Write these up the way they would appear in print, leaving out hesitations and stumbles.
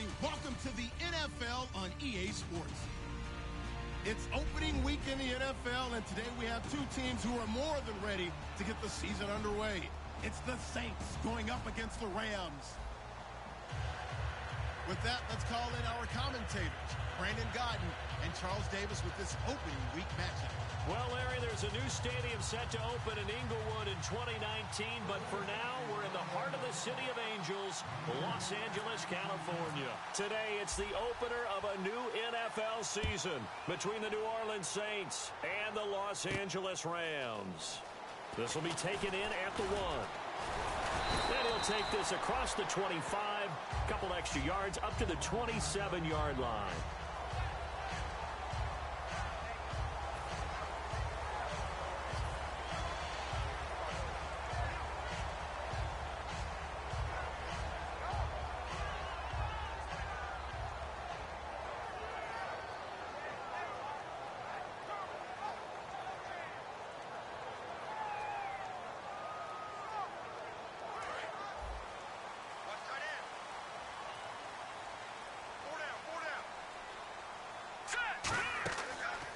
everybody. Welcome to the NFL on EA Sports. It's opening week in the NFL, and today we have two teams who are more than ready to get the season underway. It's the Saints going up against the Rams. With that, let's call in our commentators, Brandon Godden and Charles Davis, with this opening week matchup. Well, Larry, there's a new stadium set to open in Inglewood in 2019, but for now, we're in the heart of the City of Angels, Los Angeles, California. Today, it's the opener of a new NFL season between the New Orleans Saints and the Los Angeles Rams. This will be taken in at the 1. Then he'll take this across the 25, a couple extra yards up to the 27-yard line.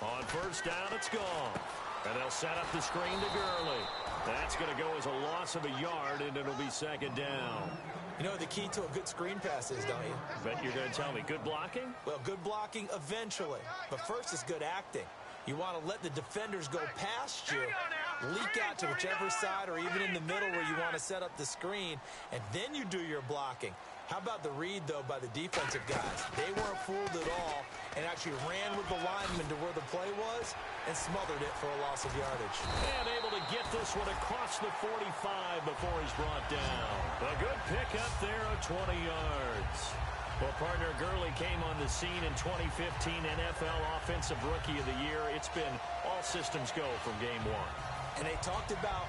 On first down, it's gone. And they'll set up the screen to Gurley. That's going to go as a loss of a yard, and it'll be second down. You know what the key to a good screen pass is, don't you? Bet you're going to tell me. Good blocking? Well, good blocking eventually. But first is good acting. You want to let the defenders go past you, leak out to whichever side or even in the middle where you want to set up the screen, and then you do your blocking. How about the read, though, by the defensive guys? They weren't fooled at all and actually ran with the lineman to where the play was and smothered it for a loss of yardage. And able to get this one across the 45 before he's brought down. A good pickup there of 20 yards. Well, partner, Gurley came on the scene in 2015 NFL Offensive Rookie of the Year. It's been all systems go from game one. And they talked about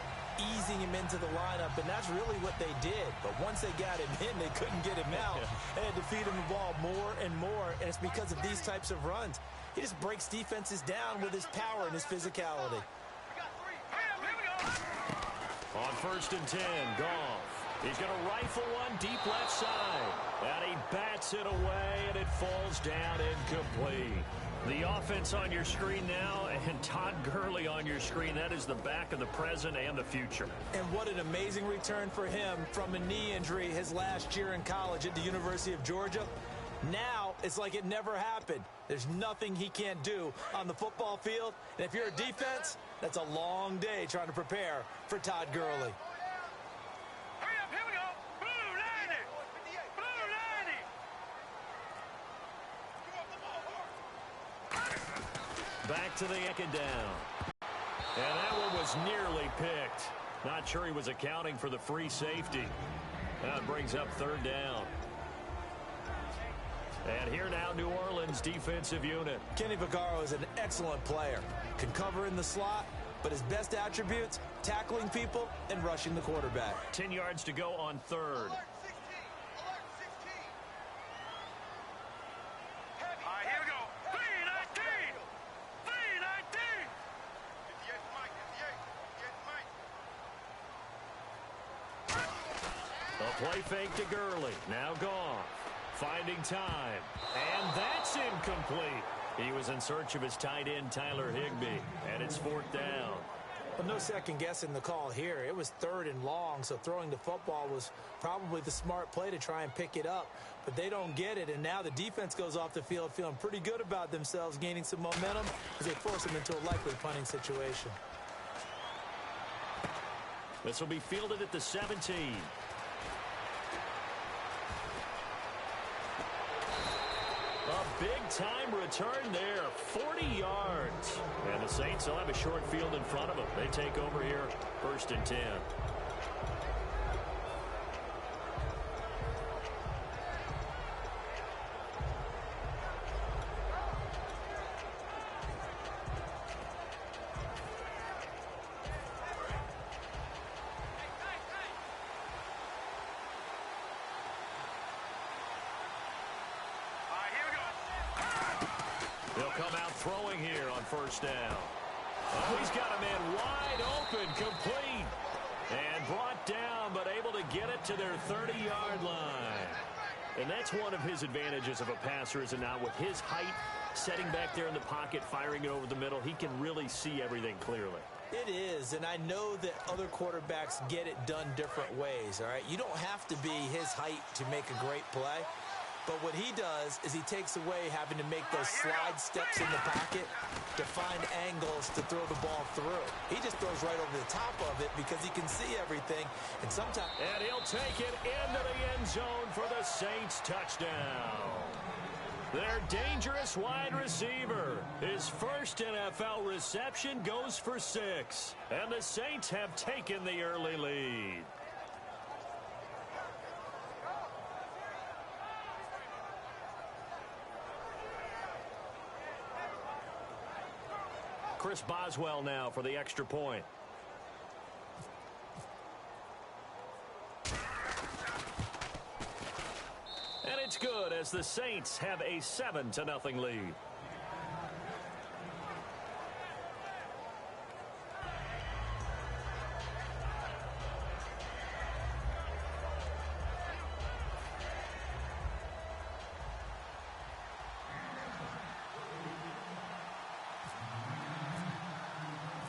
easing him into the lineup, and that's really what they did. But once they got him in, they couldn't get him out. They had to feed him the ball more and more, and it's because of these types of runs. He just breaks defenses down with his power and his physicality. On first and 10, Goff. He's going to rifle one deep left side. And he bats it away, and it falls down incomplete. The offense on your screen now, and Todd Gurley on your screen. That is the back of the present and the future. And what an amazing return for him from a knee injury his last year in college at the University of Georgia. Now, it's like it never happened. There's nothing he can't do on the football field. And if you're a defense, that's a long day trying to prepare for Todd Gurley. Back to the second down. And that one was nearly picked. Not sure he was accounting for the free safety. That brings up third down. And here now, New Orleans defensive unit. Kenny Vaccaro is an excellent player. Can cover in the slot, but his best attributes, tackling people and rushing the quarterback. 10 yards to go on third. Play fake to Gurley. Now Goff. Finding time. And that's incomplete. He was in search of his tight end, Tyler Higbee. And it's fourth down. Well, no second guessing the call here. It was third and long, so throwing the football was probably the smart play to try and pick it up. But they don't get it, and now the defense goes off the field feeling pretty good about themselves, gaining some momentum as they force them into a likely punting situation. This will be fielded at the 17. A big-time return there, 40 yards. And the Saints will have a short field in front of them. They take over here, first and 10. They'll come out throwing here on first down. Oh, he's got a man wide open, complete. And brought down, but able to get it to their 30-yard line. And that's one of his advantages of a passer, is it not? With his height, setting back there in the pocket, firing it over the middle, he can really see everything clearly. It is, and I know that other quarterbacks get it done different ways, all right? You don't have to be his height to make a great play, but what he does is he takes away having to make those slide steps in the pocket to find angles to throw the ball through. He just throws right over the top of it because he can see everything, and sometimes... And he'll take it into the end zone for the Saints touchdown. Their dangerous wide receiver. His first NFL reception goes for 6. And the Saints have taken the early lead. Chris Boswell now for the extra point. And it's good as the Saints have a 7-0 lead.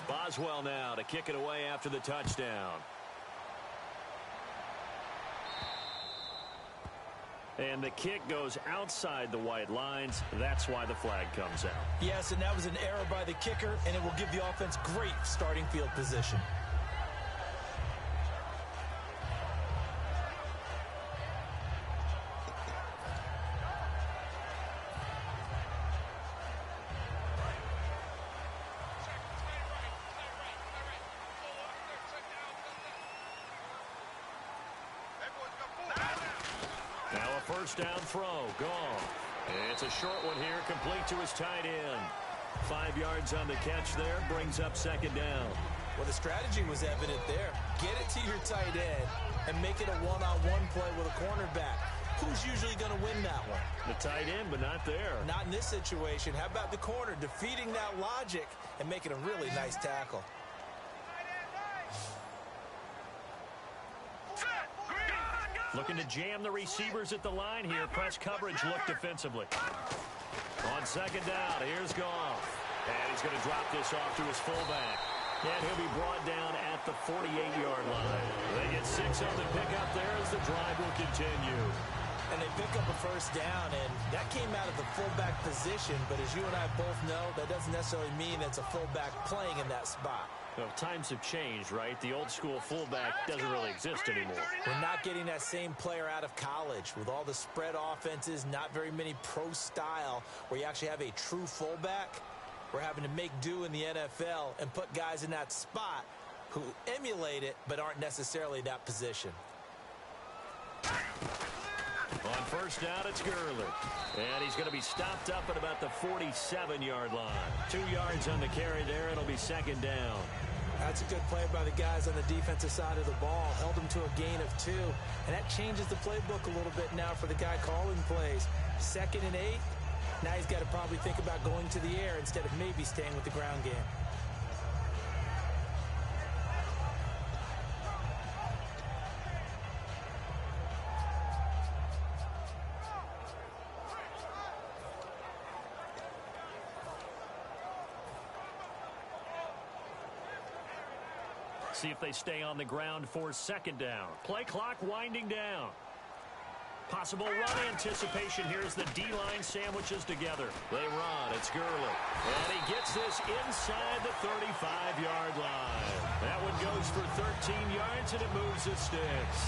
Boswell now to kick it away after the touchdown. And the kick goes outside the white lines. That's why the flag comes out. Yes, and that was an error by the kicker, and it will give the offense great starting field position. First down throw, gone. It's a short one here, complete to his tight end. 5 yards on the catch there, brings up second down. Well, the strategy was evident there. Get it to your tight end and make it a one-on-one play with a cornerback. Who's usually going to win that one? The tight end, but not there. Not in this situation. How about the corner defeating that logic and making a really nice tackle? Looking to jam the receivers at the line here. Press coverage look defensively. On second down, here's Goff. And he's going to drop this off to his fullback. And he'll be brought down at the 48-yard line. They get 6 on the pickup there as the drive will continue. And they pick up a first down, and that came out of the fullback position. But as you and I both know, that doesn't necessarily mean it's a fullback playing in that spot. Well, times have changed, right? The old school fullback doesn't really exist anymore. We're not getting that same player out of college. With all the spread offenses, not very many pro style where you actually have a true fullback. We're having to make do in the NFL and put guys in that spot who emulate it but aren't necessarily that position. On first down, it's Gurley. And he's going to be stopped up at about the 47-yard line. 2 yards on the carry there. It'll be second down. That's a good play by the guys on the defensive side of the ball. Held them to a gain of 2. And that changes the playbook a little bit now for the guy calling plays. 2nd and 8. Now he's got to probably think about going to the air instead of maybe staying with the ground game. See if they stay on the ground for second down. Play clock winding down. Possible run anticipation here as the D-line sandwiches together. They run. It's Gurley. And he gets this inside the 35-yard line. That one goes for 13 yards, and it moves the sticks.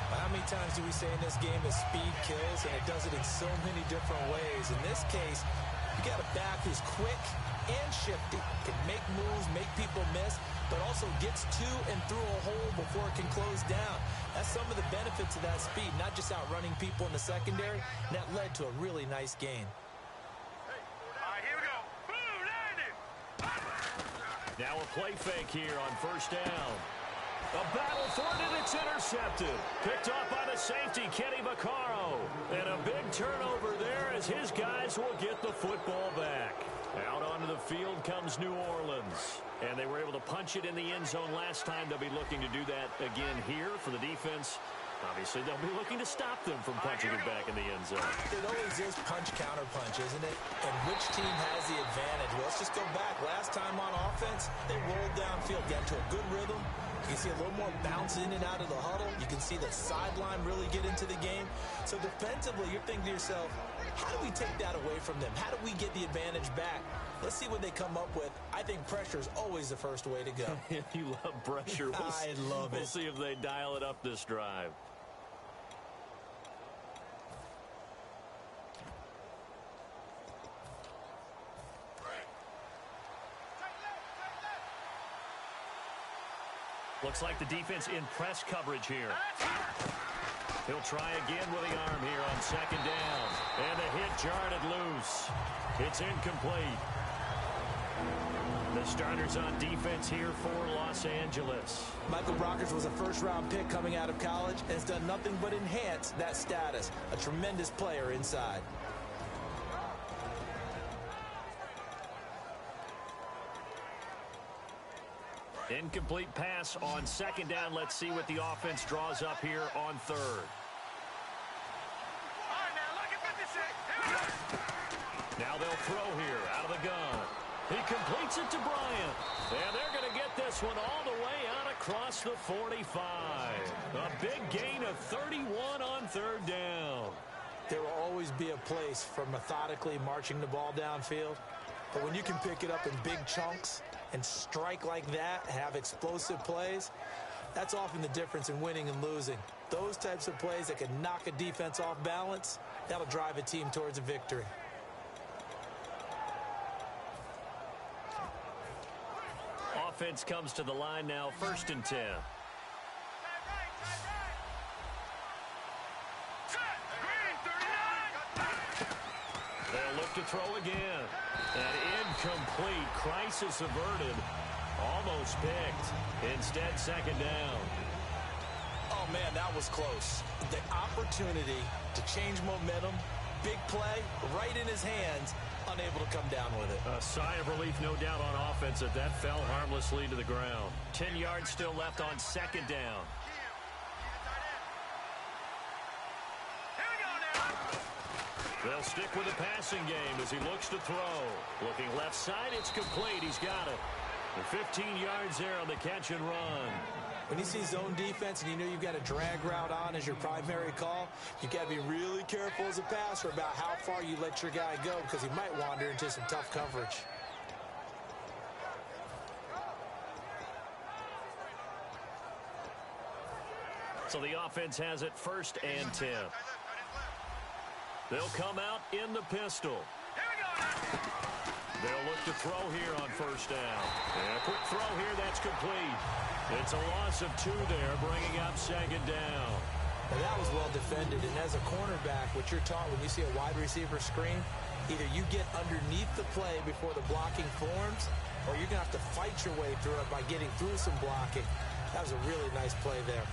How many times do we say in this game that speed kills, and it does it in so many different ways? In this case, you got a back who's quick and shifty, can make moves, make people miss, but also gets to and through a hole before it can close down. That's some of the benefits of that speed, not just outrunning people in the secondary, and that led to a really nice gain. All right, here we go. Boom, landed. Now a play fake here on first down. A battle for it, and it's intercepted. Picked off by the safety, Kenny Vaccaro. And a big turnover there as his guys will get the football back. Out onto the field comes New Orleans. And they were able to punch it in the end zone last time. They'll be looking to do that again here for the defense. Obviously, they'll be looking to stop them from punching it back in the end zone. It always is punch-counter-punch, isn't it? And which team has the advantage? Well, let's just go back. Last time on offense, they rolled downfield, got into a good rhythm. You can see a little more bounce in and out of the huddle. You can see the sideline really get into the game. So defensively, you're thinking to yourself, how do we take that away from them? How do we get the advantage back? Let's see what they come up with. I think pressure is always the first way to go. You love pressure. I love it. We'll see if they dial it up this drive. Looks like the defense in press coverage here. He'll try again with the arm here on second down. And the hit jarred it loose. It's incomplete. The starters on defense here for Los Angeles. Michael Brockers was a first-round pick coming out of college and has done nothing but enhance that status. A tremendous player inside. Incomplete pass on second down. Let's see what the offense draws up here on third. All right, now look at 56. Now they'll throw here out of the gun. He completes it to Bryant. And they're going to get this one all the way out across the 45. A big gain of 31 on third down. There will always be a place for methodically marching the ball downfield. But when you can pick it up in big chunks and strike like that, have explosive plays, that's often the difference in winning and losing. Those types of plays that can knock a defense off balance, that'll drive a team towards a victory. Offense comes to the line now, 1st and 10. They'll look to throw again. And incomplete. Crisis averted. Almost picked. Instead, second down. Oh, man, that was close. The opportunity to change momentum, big play, right in his hands, unable to come down with it. A sigh of relief, no doubt, on offense that fell harmlessly to the ground. 10 yards still left on second down. They'll stick with the passing game as he looks to throw. Looking left side, it's complete. He's got it. The 15 yards there on the catch and run. When you see zone defense and you know you've got a drag route on as your primary call, you got to be really careful as a passer about how far you let your guy go because he might wander into some tough coverage. So the offense has it 1st and 10. They'll come out in the pistol. They'll look to throw here on 1st down. And a quick throw here, that's complete. It's a loss of 2 there, bringing up second down. Well, that was well defended, and as a cornerback, what you're taught when you see a wide receiver screen, either you get underneath the play before the blocking forms, or you're going to have to fight your way through it by getting through some blocking. That was a really nice play there.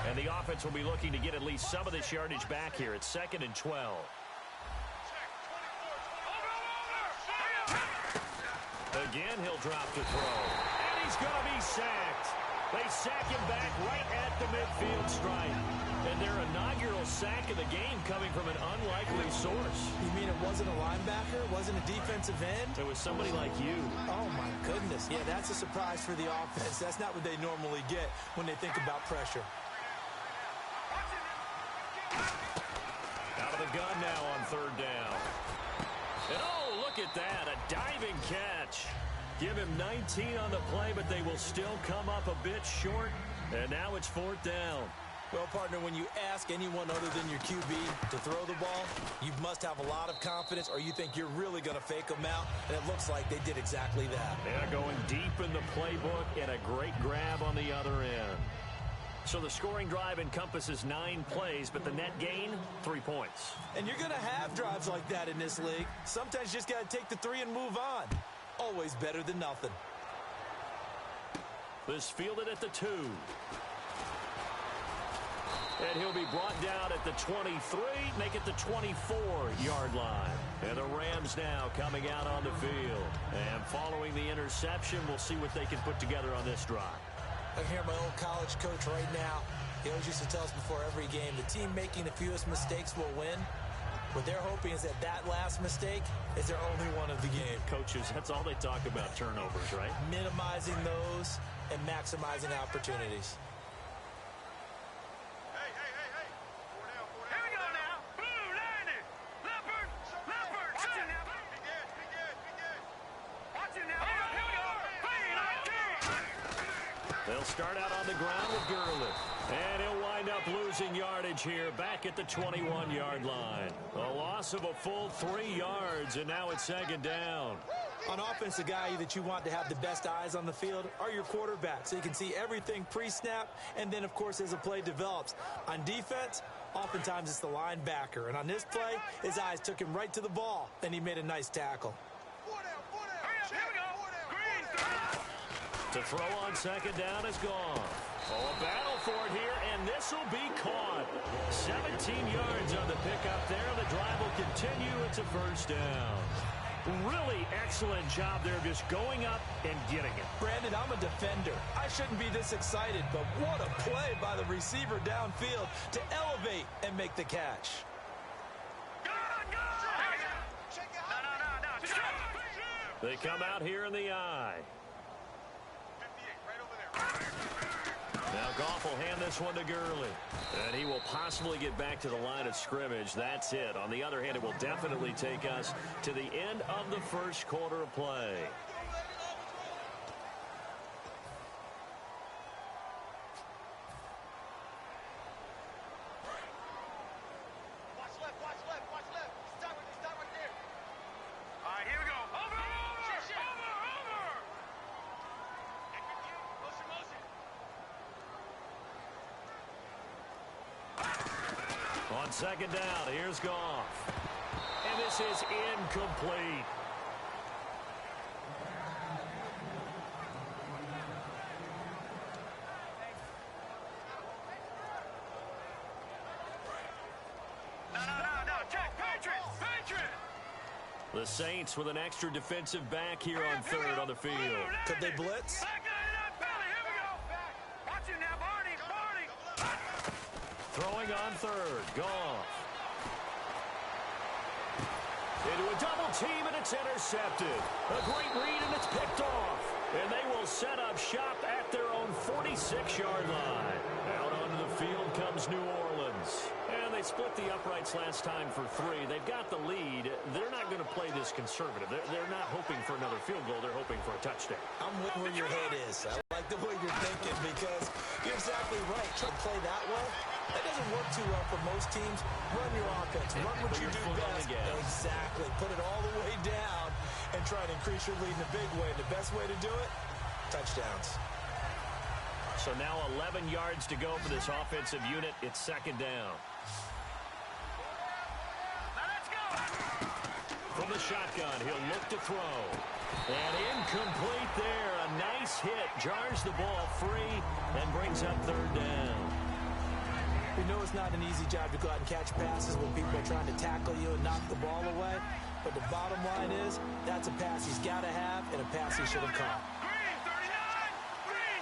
And the offense will be looking to get at least some of this yardage back here. It's 2nd and 12. Again, he'll drop to throw. And he's going to be sacked. They sack him back right at the midfield stripe. And their inaugural sack of the game coming from an unlikely source. You mean it wasn't a linebacker? It wasn't a defensive end? It was somebody like you. Oh, my goodness. Yeah, that's a surprise for the offense. That's not what they normally get when they think about pressure. Out of the gun now on 3rd down. And oh, look at that, a diving catch. Give him 19 on the play, but they will still come up a bit short. And now it's 4th down. Well, partner, when you ask anyone other than your QB to throw the ball, you must have a lot of confidence or you think you're really going to fake them out, and it looks like they did exactly that. They're going deep in the playbook and a great grab on the other end. So the scoring drive encompasses 9 plays, but the net gain, 3 points. And you're going to have drives like that in this league. Sometimes you just got to take the 3 and move on. Always better than nothing. This fielded at the 2. And he'll be brought down at the 23, make it the 24-yard line. And the Rams now coming out on the field. And following the interception, we'll see what they can put together on this drive. I hear my old college coach right now. He always used to tell us before every game, the team making the fewest mistakes will win. What they're hoping is that last mistake is their only one of the game. Coaches, that's all they talk about, turnovers, right? Minimizing those and maximizing opportunities. Hey. Four down. Here we go now. Blue, landed. Leopard. Watch it now. Be good. Watch it now. Here we go. They'll start out on the ground with Gurley. And he'll wind up losing yardage here back at the 21-yard line. A loss of a full 3 yards, and now it's second down. On offense, the guy that you want to have the best eyes on the field are your quarterback, so you can see everything pre-snap, and then, of course, as the play develops. On defense, oftentimes it's the linebacker. And on this play, his eyes took him right to the ball, and he made a nice tackle. Four down. Here we go. Green. To throw on second down is gone. Oh, a battle for it here, and this will be caught. 17 yards on the pickup there. The drive will continue. It's a first down. Really excellent job there, just going up and getting it. Brandon, I'm a defender. I shouldn't be this excited, but what a play by the receiver downfield to elevate and make the catch. Go! No. They come out here in the eye. 58, right over there. Now Goff will hand this one to Gurley. And he will possibly get back to the line of scrimmage. That's it. On the other hand, it will definitely take us to the end of the first quarter of play. Watch left. Stop right there. All right, here we go. Over. On second down, here's Goff. And this is incomplete. No. Check. Patriot. The Saints with an extra defensive back here on third on the field. Could they blitz? Back it up, Billy. Here we go. Watch it now, Barney. Throwing on third, Goff. Into a double team, and it's intercepted. A great read, and it's picked off. And they will set up shop at their own 46-yard line. Out onto the field comes New Orleans. And they split the uprights last time for 3. They've got the lead. They're not going to play this conservative. They're not hoping for another field goal. They're hoping for a touchdown. I'm with where your head is. I like the way you're thinking because you're exactly right. Try to play that way. That doesn't work too well for most teams. Run your offense. Run what you do best. Exactly. Put it all the way down and try to increase your lead in a big way. The best way to do it, touchdowns. So now 11 yards to go for this offensive unit. It's second down. Let's go. From the shotgun, he'll look to throw. And incomplete there. A nice hit. Jars the ball free and brings up third down. We know it's not an easy job to go out and catch passes when people are trying to tackle you and knock the ball away. But the bottom line is, that's a pass he's got to have and a pass he should have caught. Green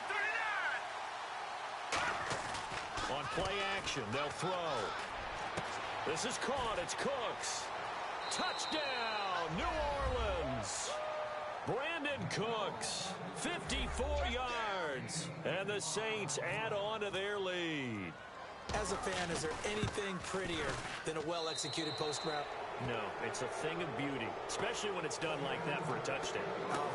39. On play action, they'll throw. This is caught. It's Cooks. Touchdown, New Orleans. Brandon Cooks, 54 yards. And the Saints add on to their lead. As a fan, is there anything prettier than a well-executed post route? No, it's a thing of beauty, especially when it's done like that for a touchdown.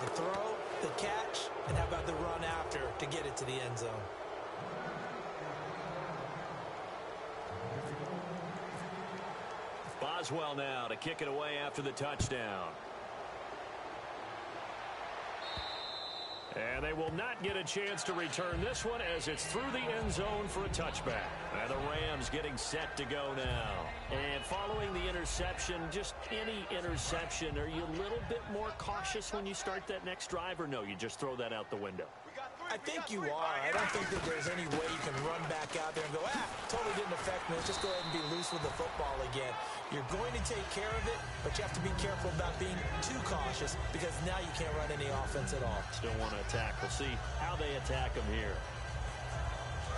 The throw, the catch, and how about the run after to get it to the end zone? Boswell now to kick it away after the touchdown. And they will not get a chance to return this one as it's through the end zone for a touchback. And the Rams getting set to go now. And following the interception, just any interception, are you a little bit more cautious when you start that next drive, or no, you just throw that out the window? I think you are. I don't think that there's any way you can run back out there and go, totally didn't affect me. Let's just go ahead and be loose with the football again. You're going to take care of it, but you have to be careful about being too cautious because now you can't run any offense at all. Still want to attack. We'll see how they attack them here.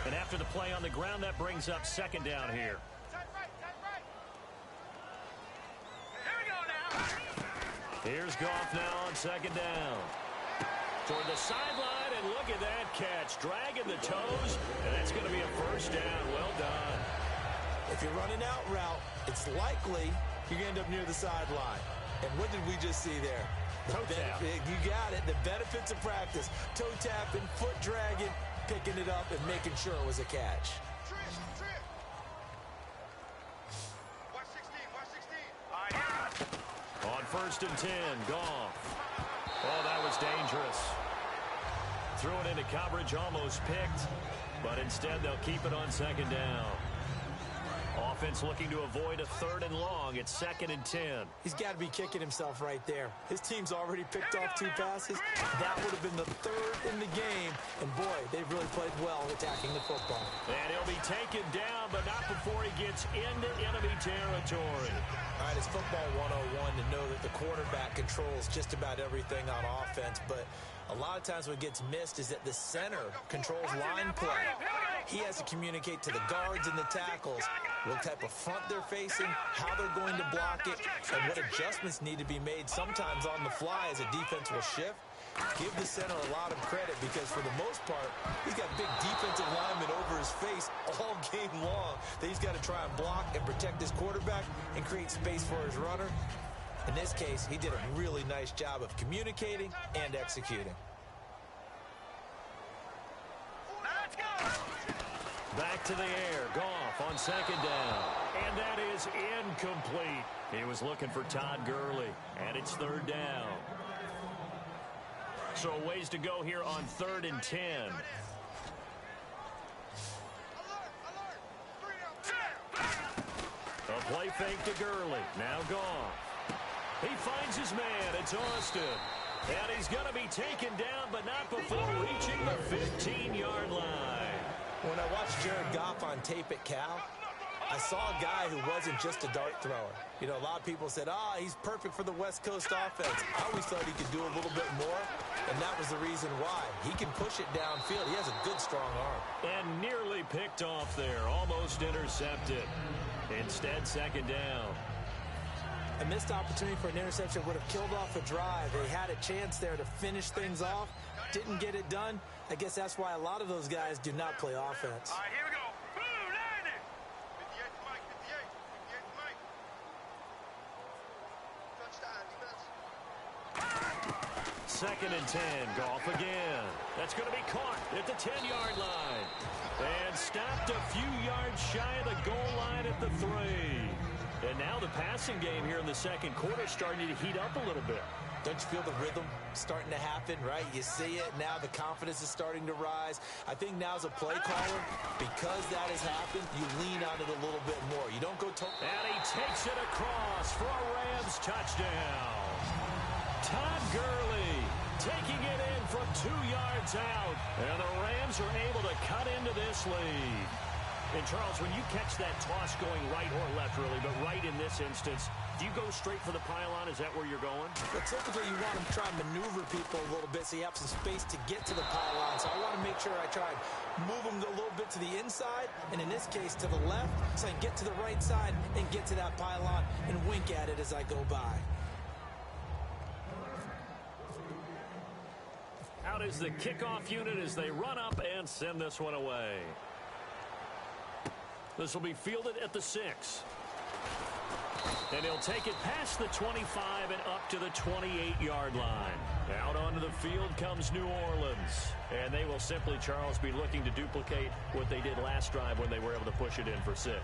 And after the play on the ground, that brings up second down here. Tight right. Here we go now. Here's Goff now on second down. Toward the sideline, and look at that catch. Dragging the toes, and that's going to be a first down. Well done. If you're running out route, it's likely you're going to end up near the sideline. And what did we just see there? Toe tap. You got it. The benefits of practice. Toe tapping, foot dragging, picking it up, and making sure it was a catch. Trip. Watch 16. On first and 10, Goff. Oh, that was dangerous. Threw it into coverage, almost picked, but instead they'll keep it on second down. Offense looking to avoid a third and long. It's second and 10. He's got to be kicking himself right there. His team's already picked off 2 passes. That would have been the third in the game. And, boy, they've really played well attacking the football. And he'll be taken down, but not before he gets into enemy territory. All right, it's football 101 to know that the quarterback controls just about everything on offense. But a lot of times what gets missed is that the center controls line play. He has to communicate to the guards and the tackles what type of front they're facing, how they're going to block it, and what adjustments need to be made sometimes on the fly as a defense will shift. Give the center a lot of credit because for the most part, he's got big defensive linemen over his face all game long that he's got to try and block and protect his quarterback and create space for his runner. In this case, he did a really nice job of communicating and executing. Let's go. Back to the air. Goff on second down. And that is incomplete. He was looking for Todd Gurley. And it's third down. So a ways to go here on third and 10. A play fake to Gurley. Now Goff. He finds his man. It's Austin. And he's going to be taken down, but not before reaching the 15-yard line. When I watched Jared Goff on tape at Cal, I saw a guy who wasn't just a dart thrower. You know, a lot of people said, he's perfect for the West Coast offense. I always thought he could do a little bit more, and that was the reason why. He can push it downfield. He has a good, strong arm. And nearly picked off there. Almost intercepted. Instead, second down. A missed opportunity for an interception would have killed off a drive. They had a chance there to finish things off. Didn't get it done. I guess that's why a lot of those guys do not play offense. All right, here we go. Boom, line it. 58 to Mike, 58 to Mike. Touchdown, defense. Second and 10. Goff again. That's going to be caught at the 10-yard line. And stopped a few yards shy of the goal line at the 3. And now the passing game here in the second quarter starting to heat up a little bit. Don't you feel the rhythm starting to happen, right? You see it. Now the confidence is starting to rise. I think now as a play caller, because that has happened, you lean on it a little bit more. You don't go and he takes it across for a Rams touchdown. Todd Gurley taking it in from 2 yards out. And the Rams are able to cut into this lead. And, Charles, when you catch that toss going right or left, really, but right in this instance, do you go straight for the pylon? Is that where you're going? But typically you want to try and maneuver people a little bit so you have some space to get to the pylon. So I want to make sure I try and move them a little bit to the inside, and in this case to the left, so I can get to the right side and get to that pylon and wink at it as I go by. Out is the kickoff unit as they run up and send this one away. This will be fielded at the 6. And he'll take it past the 25 and up to the 28-yard line. Out onto the field comes New Orleans. And they will simply, Charles, be looking to duplicate what they did last drive when they were able to push it in for 6.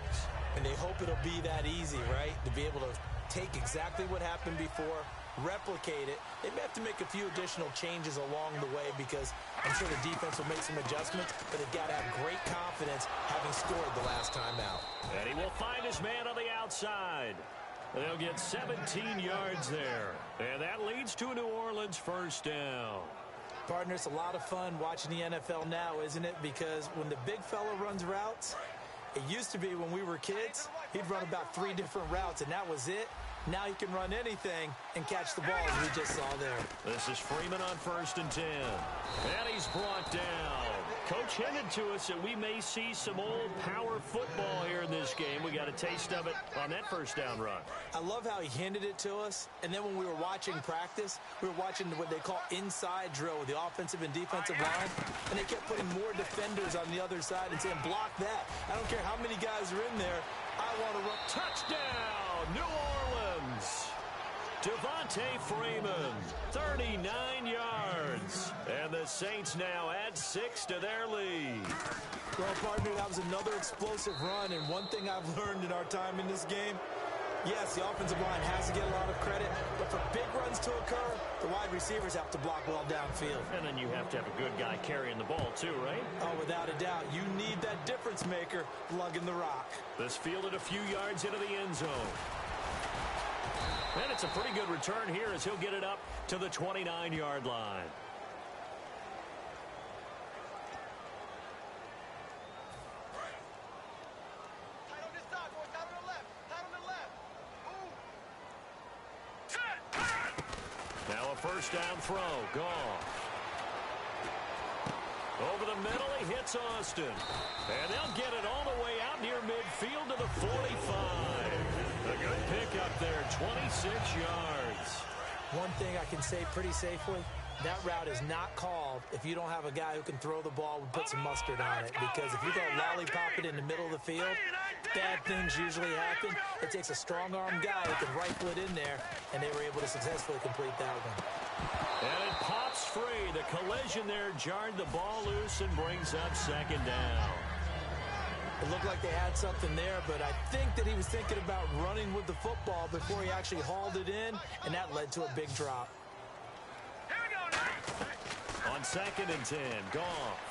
And they hope it'll be that easy, right? To be able to take exactly what happened before, replicate it. They may have to make a few additional changes along the way because I'm sure the defense will make some adjustments, but they've got to have great confidence having scored the last time out. And he will find his man on the outside. They'll get 17 yards there. And that leads to a New Orleans first down. Partner, it's a lot of fun watching the NFL now, isn't it? Because when the big fella runs routes, it used to be when we were kids, he'd run about 3 different routes, and that was it. Now he can run anything and catch the ball, as we just saw there. This is Freeman on first and 10. And he's brought down. Coach hinted to us that we may see some old power football here in this game. We got a taste of it on that first down run. I love how he hinted it to us. And then when we were watching practice, we were watching what they call inside drill with the offensive and defensive line. And they kept putting more defenders on the other side and saying, block that. I don't care how many guys are in there. I want to run. Touchdown, New Orleans. Devontae Freeman, 39 yards. And the Saints now add 6 to their lead. Well, partner, that was another explosive run. And one thing I've learned in our time in this game, yes, the offensive line has to get a lot of credit. But for big runs to occur, the wide receivers have to block well downfield. And then you have to have a good guy carrying the ball too, right? Oh, without a doubt. You need that difference maker lugging the rock. This fielded a few yards into the end zone. And it's a pretty good return here as he'll get it up to the 29-yard line. Tight on this side, boys. Tight on the left. Tight on the left. Move. Now a first down throw. Gone. Over the middle, he hits Austin. And they'll get it all the way out near midfield to the 45. A good pickup there, 26 yards. One thing I can say pretty safely, that route is not called if you don't have a guy who can throw the ball and put some mustard on it. Because if you go lollipop it in the middle of the field, bad things usually happen. It takes a strong-arm guy who can rifle it in there, and they were able to successfully complete that one. And it pops free. The collision there jarred the ball loose and brings up second down. It looked like they had something there, but I think that he was thinking about running with the football before he actually hauled it in, and that led to a big drop. Here we go now. On 2nd and 10, Goff.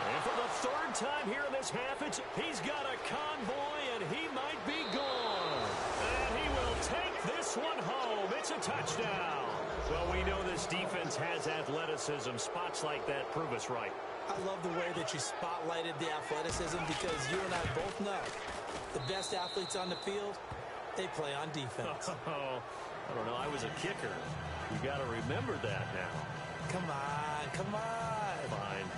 And for the third time here in this half, he's got a convoy, and he might be gone. And he will take this one home. It's a touchdown. Well, we know this defense has athleticism. Spots like that prove us right. I love the way that you spotlighted the athleticism because you and I both know the best athletes on the field, they play on defense. Oh, I don't know. I was a kicker. You got to remember that now. Come on, come on. Fine.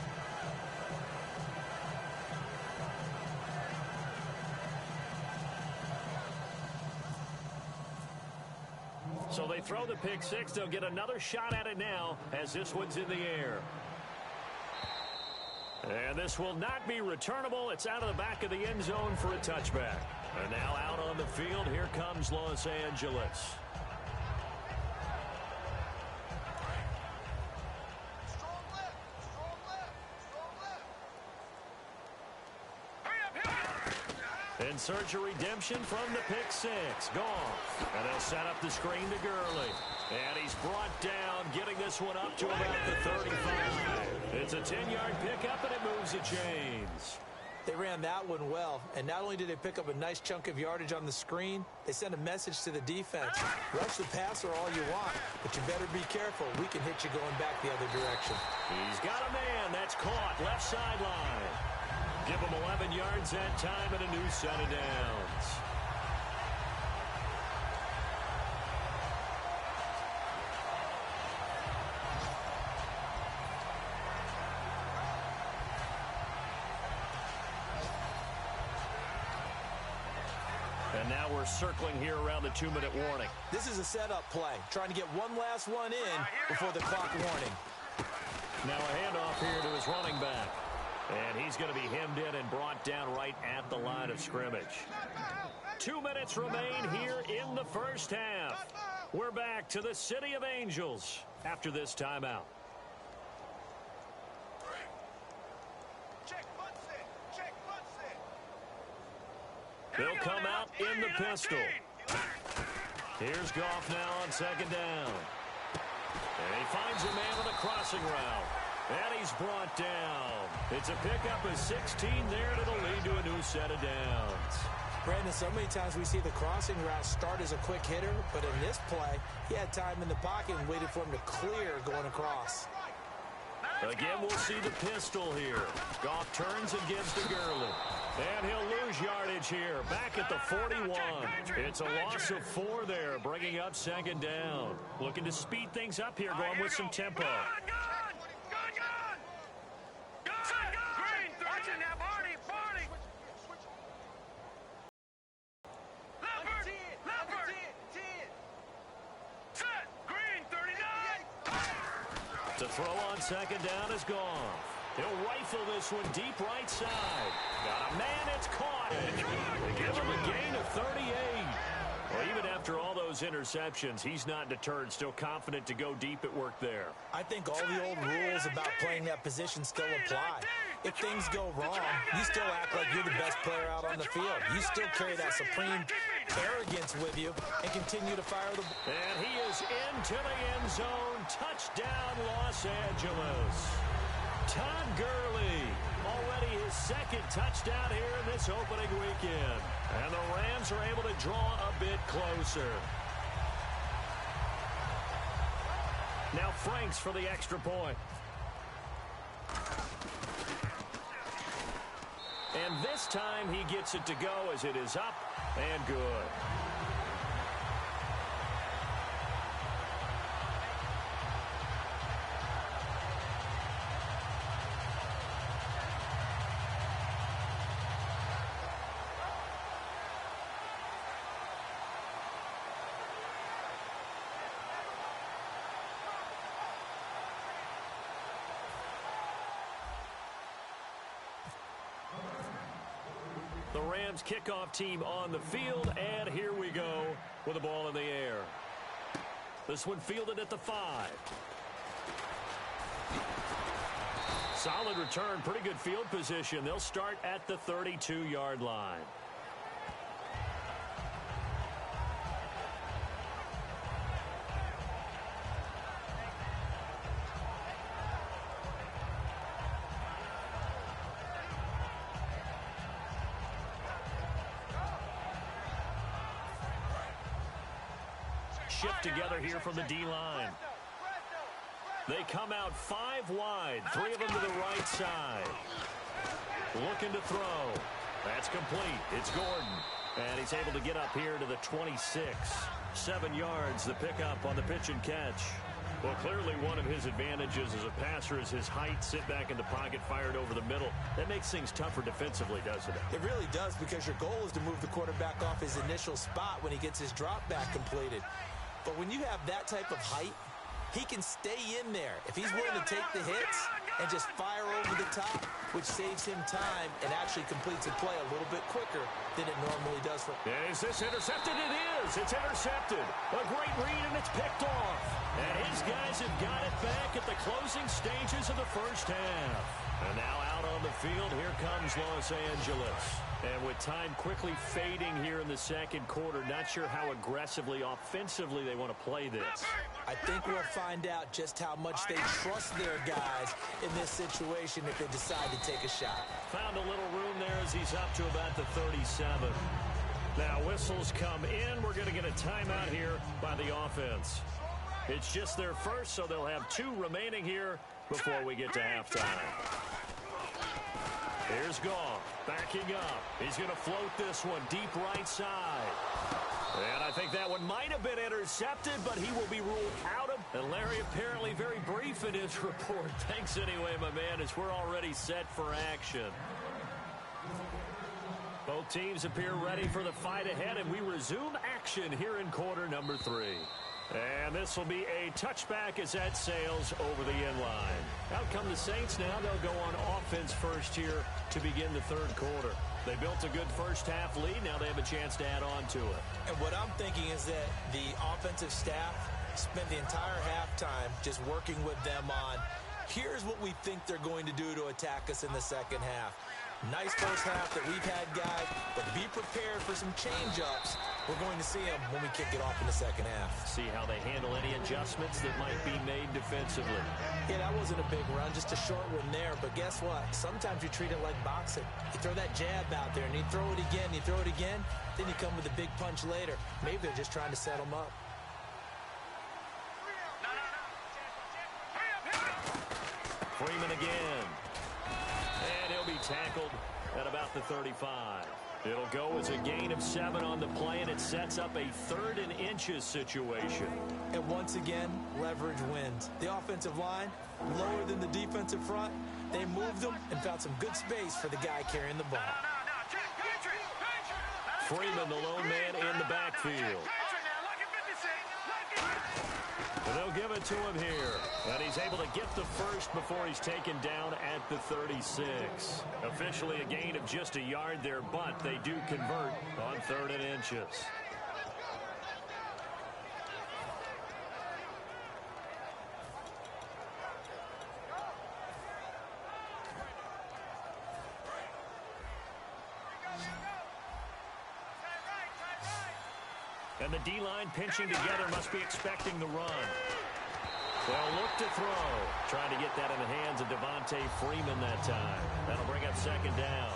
So they throw the pick six. They'll get another shot at it now as this one's in the air. And this will not be returnable. It's out of the back of the end zone for a touchback. And now out on the field, here comes Los Angeles. Strong left. Strong left. Strong left. Hurry up, hurry up. In search of redemption from the pick six. Goff. And they'll set up the screen to Gurley. And he's brought down, getting this one up to about the 35. It's a 10-yard pickup, and it moves the chains. They ran that one well, and not only did they pick up a nice chunk of yardage on the screen, they sent a message to the defense. Rush the passer all you want, but you better be careful. We can hit you going back the other direction. He's got a man that's caught left sideline. Give him 11 yards that time and a new set of downs. And now we're circling here around the 2-minute warning. This is a setup play, trying to get one last one in before the clock warning. Now a handoff here to his running back. And he's going to be hemmed in and brought down right at the line of scrimmage. 2 minutes remain here in the first half. We're back to the City of Angels after this timeout. Check Munson. Check Munson. They'll come out in the pistol. Here's Goff now on second down. And he finds a man with a crossing route. And he's brought down. It's a pickup of 16 there that'll lead to a new set of downs. Brandon, so many times we see the crossing route start as a quick hitter, but in this play, he had time in the pocket and waited for him to clear going across. Again, we'll see the pistol here. Goff turns and gives to Gurley. And he'll lose yardage here, back at the 41. It's a loss of 4 there, bringing up second down. Looking to speed things up here, going with some tempo. To throw on second down is gone. He'll rifle this one deep right side. Got a man, it's caught. Give him a gain of 38. Well, even after all those interceptions, he's not deterred, still confident to go deep at work there. I think all the old rules about playing that position still apply. If things go wrong, you still act like you're the best player out on the field. You still carry that supreme arrogance with you and continue to fire the ball. And he is into the end zone. Touchdown, Los Angeles. Todd Gurley, already his second touchdown here in this opening weekend. And the Rams are able to draw a bit closer. Now Franks for the extra point. And this time he gets it to go as it is up and good. The Rams kickoff team on the field, and here we go with the ball in the air. This one fielded at the 5. Solid return, pretty good field position. They'll start at the 32-yard line. Shift together here from the D-line. They come out 5 wide, 3 of them to the right side. Looking to throw. That's complete. It's Gordon. And he's able to get up here to the 26. 7 yards, the pickup on the pitch and catch. Well, clearly one of his advantages as a passer is his height, sit back in the pocket, fired over the middle. That makes things tougher defensively, doesn't it? It really does, because your goal is to move the quarterback off his initial spot when he gets his drop back completed. But when you have that type of height, he can stay in there if he's willing to take the hits and just fire over the top, which saves him time and actually completes a play a little bit quicker than it normally does. Is this intercepted? It is. It's intercepted. A great read, and it's picked off. And his guys have got it back at the closing stages of the first half. And now out on the field, here comes Los Angeles. And with time quickly fading here in the second quarter, not sure how aggressively, offensively they want to play this. I think we'll find out just how much they trust their guys in this situation if they decide to take a shot. Found a little room there as he's up to about the 37. Now whistles come in. We're going to get a timeout here by the offense. It's just their first, so they'll have 2 remaining here before we get to halftime. Here's Goff, backing up. He's going to float this one deep right side. And I think that one might have been intercepted, but he will be ruled out of. And Larry apparently very brief in his report. Thanks anyway, my man, as we're already set for action. Both teams appear ready for the fight ahead, and we resume action here in quarter number 3. And this will be a touchback as that sails over the end line. Out come the Saints now. They'll go on offense first here to begin the third quarter. They built a good first half lead. Now they have a chance to add on to it. And what I'm thinking is that the offensive staff spent the entire halftime just working with them on, here's what we think they're going to do to attack us in the second half. Nice first half that we've had, guys, but be prepared for some change-ups. We're going to see them when we kick it off in the second half. See how they handle any adjustments that might be made defensively. Yeah, that wasn't a big run, just a short one there. But guess what? Sometimes you treat it like boxing. You throw that jab out there, and you throw it again, you throw it again, then you come with a big punch later. Maybe they're just trying to set them up. Freeman again. And he'll be tackled at about the 35. It'll go as a gain of 7 on the play, and it sets up a 3rd and inches situation. And once again, leverage wins. The offensive line, lower than the defensive front. They moved them and found some good space for the guy carrying the ball. Freeman, the lone man in the backfield. And they'll give it to him here. And he's able to get the first before he's taken down at the 36. Officially a gain of just a yard there, but they do convert on 3rd and inches. And the D-line pinching together must be expecting the run. They'll look to throw. Trying to get that in the hands of Devontae Freeman that time. That'll bring up 2nd down.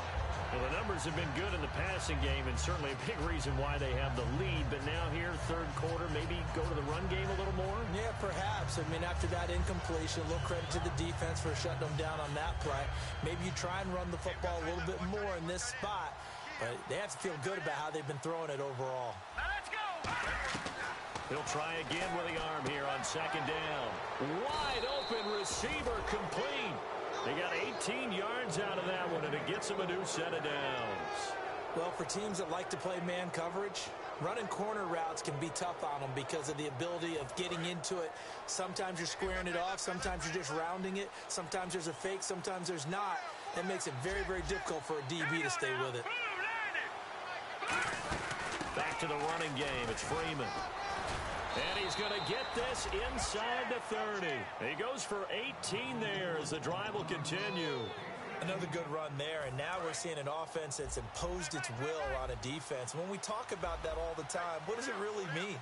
Well, the numbers have been good in the passing game, and certainly a big reason why they have the lead. But now here, 3rd quarter, maybe go to the run game a little more? Yeah, perhaps. I mean, after that incompletion, a little credit to the defense for shutting them down on that play. Maybe you try and run the football a little bit more in this spot. But they have to feel good about how they've been throwing it overall. Now let's go. He'll try again with the arm here on 2nd down. Wide open receiver complete. They got 18 yards out of that one, and it gets them a new set of downs. Well, for teams that like to play man coverage, running corner routes can be tough on them because of the ability of getting into it. Sometimes you're squaring it off. Sometimes you're just rounding it. Sometimes there's a fake. Sometimes there's not. That makes it very, very difficult for a DB to stay with it. Back to the running game. It's Freeman. And he's going to get this inside the 30. He goes for 18 there as the drive will continue. Another good run there, and now we're seeing an offense that's imposed its will on a defense. When we talk about that all the time, what does it really mean?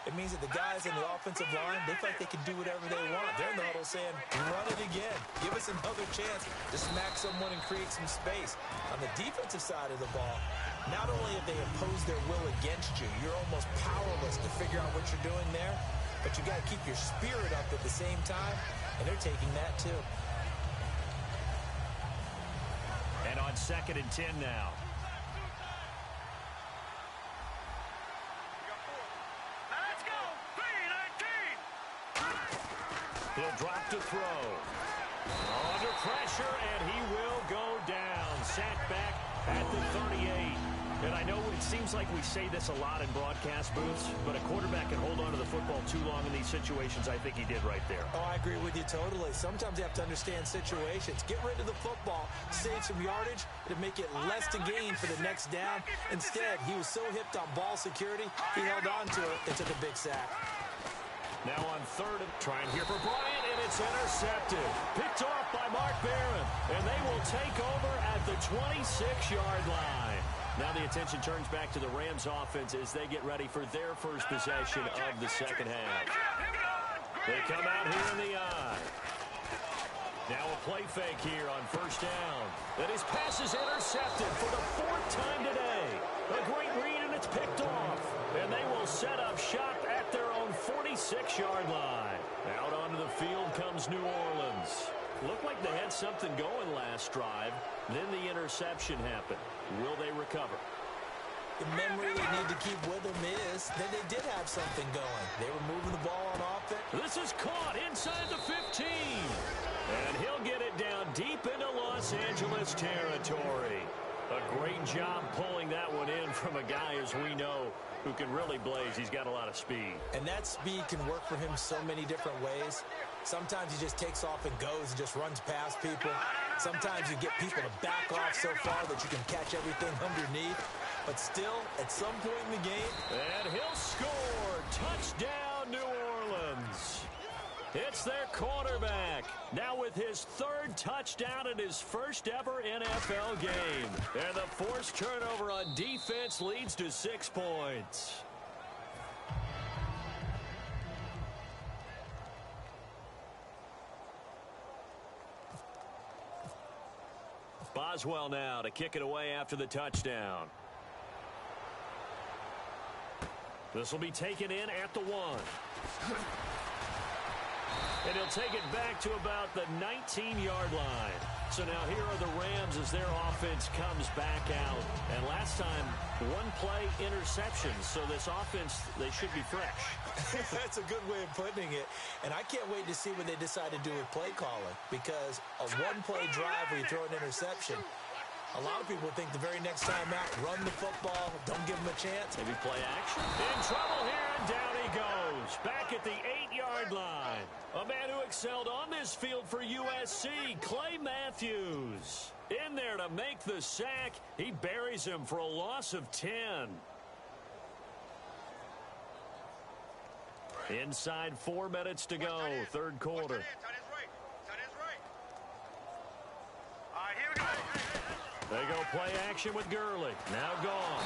It means that the guys in the offensive line, they feel like they can do whatever they want. They're in the huddle saying, run it again. Give us another chance to smack someone and create some space. On the defensive side of the ball, not only have they imposed their will against you, you're almost powerless to figure out what you're doing there, but you got to keep your spirit up at the same time, and they're taking that too. And on 2nd and 10 now. He'll drop to throw. Under pressure, and he will go down. Sacked back at the 38. And I know it seems like we say this a lot in broadcast booths, but a quarterback can hold on to the football too long in these situations. I think he did right there. Oh, I agree with you totally. Sometimes you have to understand situations. Get rid of the football, save some yardage, to make it less to gain for the next down. Instead, he was so hipped on ball security, he held on to it and took a big sack. Now on 3rd, trying here for Bryant, and it's intercepted. Picked off by Mark Barron, and they will take over at the 26-yard line. Now the attention turns back to the Rams offense as they get ready for their first possession of the 2nd half. They come out here in the eye. Now a play fake here on 1st down. And his pass is intercepted for the 4th time today. A great read, and it's picked off. And they will set up shop at their own 46-yard line. Out onto the field comes New Orleans. Looked like they had something going last drive. Then the interception happened. Will they recover? The memory they need to keep with them is that they did have something going. They were moving the ball on offense. This is caught inside the 15. And he'll get it down deep into Los Angeles territory. A great job pulling that one in from a guy, as we know, who can really blaze. He's got a lot of speed. And that speed can work for him so many different ways. Sometimes he just takes off and goes and just runs past people. Sometimes you get people to back off so far that you can catch everything underneath. But still, at some point in the game... And he'll score. Touchdown, New Orleans. It's their quarterback, now with his 3rd touchdown in his first ever NFL game. And the forced turnover on defense leads to 6 points. Boswell now to kick it away after the touchdown. This will be taken in at the 1. And he'll take it back to about the 19-yard line. So now here are the Rams as their offense comes back out. And last time, 1-play interception. So this offense, they should be fresh. That's a good way of putting it. And I can't wait to see what they decide to do with play calling. Because a 1-play drive where you throw an interception, A lot of people think the very next time out, run the football, don't give them a chance. Maybe play action. In trouble here, and down he goes. Back at the 8-yard line. A man who excelled on this field for USC, Clay Matthews. In there to make the sack. He buries him for a loss of 10. Inside 4 minutes to go, third quarter. They go play action with Gurley. Now gone.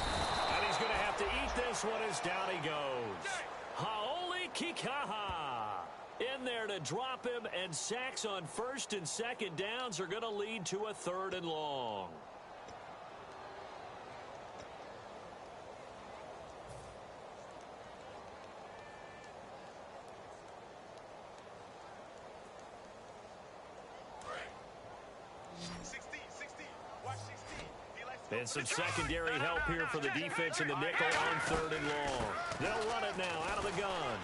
And he's going to have to eat this one as down he goes. Haoli Kikaha. In there to drop him, and sacks on first and second downs are going to lead to a third and long. And some secondary help here for the defense in the nickel on third and long. They'll run it now out of the gun.